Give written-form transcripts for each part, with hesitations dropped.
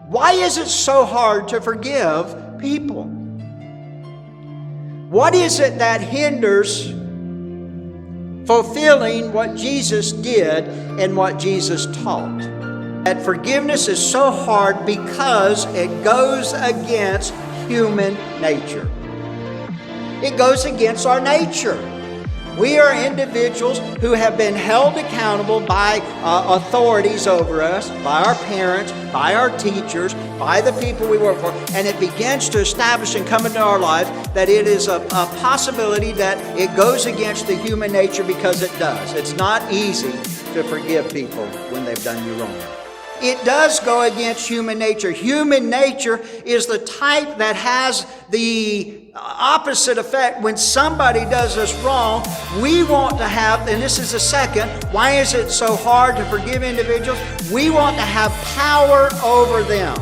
Why is it so hard to forgive people? What is it that hinders fulfilling what Jesus did and what Jesus taught? That forgiveness is so hard because it goes against human nature. It goes against our nature. We are individuals who have been held accountable by authorities over us, by our parents, by our teachers, by the people we work for, and it begins to establish and come into our lives that it is a possibility that it goes against the human nature, because it does. It's not easy to forgive people when they've done you wrong. It does go against human nature. Human nature is the type that has the opposite effect. When somebody does us wrong, we want to have, and this is the second, why is it so hard to forgive individuals? We want to have power over them.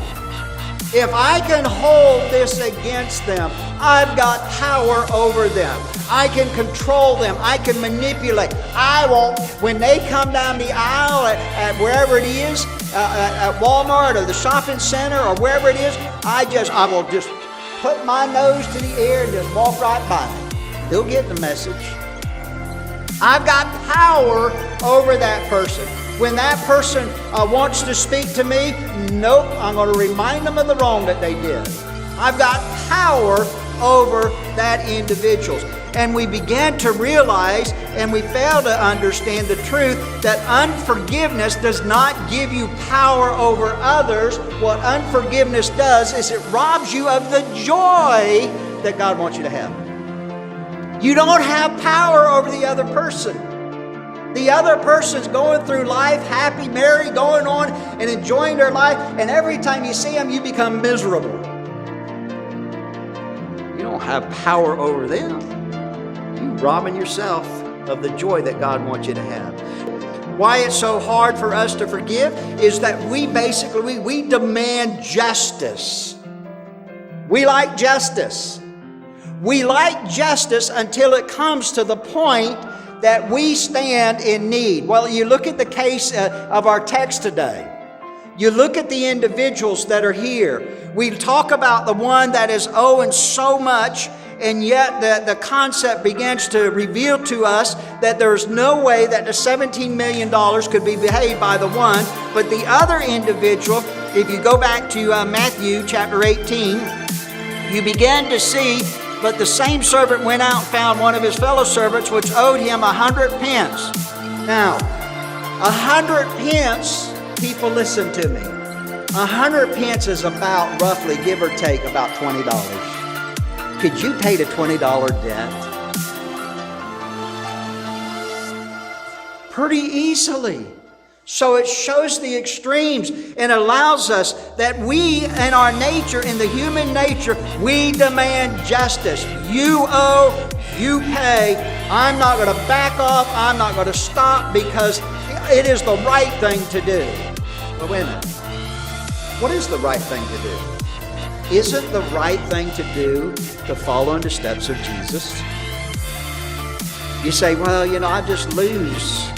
If I can hold this against them, I've got power over them. I can control them. I can manipulate. I won't, when they come down the aisle at wherever it is, at Walmart or the shopping center or wherever it is, I will just put my nose to the air and just walk right by them. They'll get the message. I've got power over that person. When that person wants to speak to me, nope, I'm going to remind them of the wrong that they did. I've got power over that individual. And we began to realize, and we fail to understand the truth, that unforgiveness does not give you power over others. What unforgiveness does is it robs you of the joy that God wants you to have. You don't have power over the other person. The other person's going through life, happy, merry, going on and enjoying their life, and every time you see them, you become miserable. You don't have power over them. You're robbing yourself of the joy that God wants you to have. Why it's so hard for us to forgive is that we demand justice. We like justice. We like justice until it comes to the point that we stand in need. Well, you look at the case of our text today. You look at the individuals that are here. We talk about the one that is owing so much, and yet the concept begins to reveal to us that there's no way that the $17 million could be paid by the one, but the other individual, if you go back to Matthew chapter 18, you begin to see, but the same servant went out and found one of his fellow servants which owed him 100 pence. Now, 100 pence, people listen to me. 100 pence is about, roughly, give or take, about $20. Could you pay the $20 debt? Pretty easily. So it shows the extremes and allows us that we, in our nature, in the human nature, we demand justice. You owe, you pay. I'm not going to back off. I'm not going to stop because it is the right thing to do. But wait a minute. What is the right thing to do? Isn't the right thing to do to follow in the steps of Jesus? You say, well, I just lose.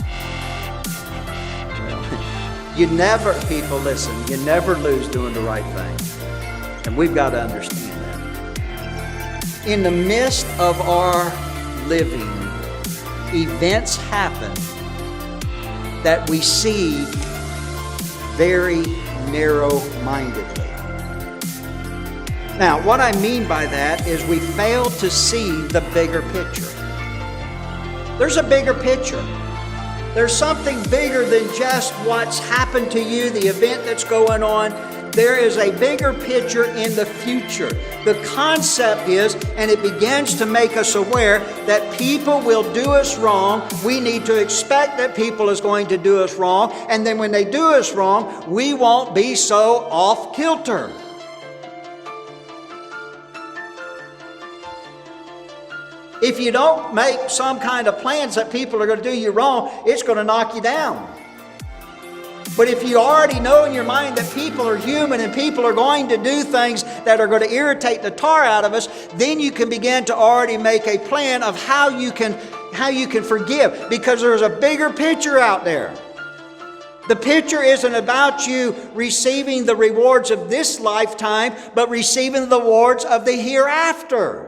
You never, people listen, you never lose doing the right thing. And we've got to understand that. In the midst of our living, events happen that we see very narrow-mindedly. Now, what I mean by that is we fail to see the bigger picture. There's a bigger picture. There's something bigger than just what's happened to you, the event that's going on. There is a bigger picture in the future. The concept is, and it begins to make us aware, that people will do us wrong. We need to expect that people is going to do us wrong. And then when they do us wrong, we won't be so off kilter. If you don't make some kind of plans that people are going to do you wrong, it's going to knock you down. But if you already know in your mind that people are human and people are going to do things that are going to irritate the tar out of us, then you can begin to already make a plan of how you can forgive, because there's a bigger picture out there. The picture isn't about you receiving the rewards of this lifetime, but receiving the rewards of the hereafter.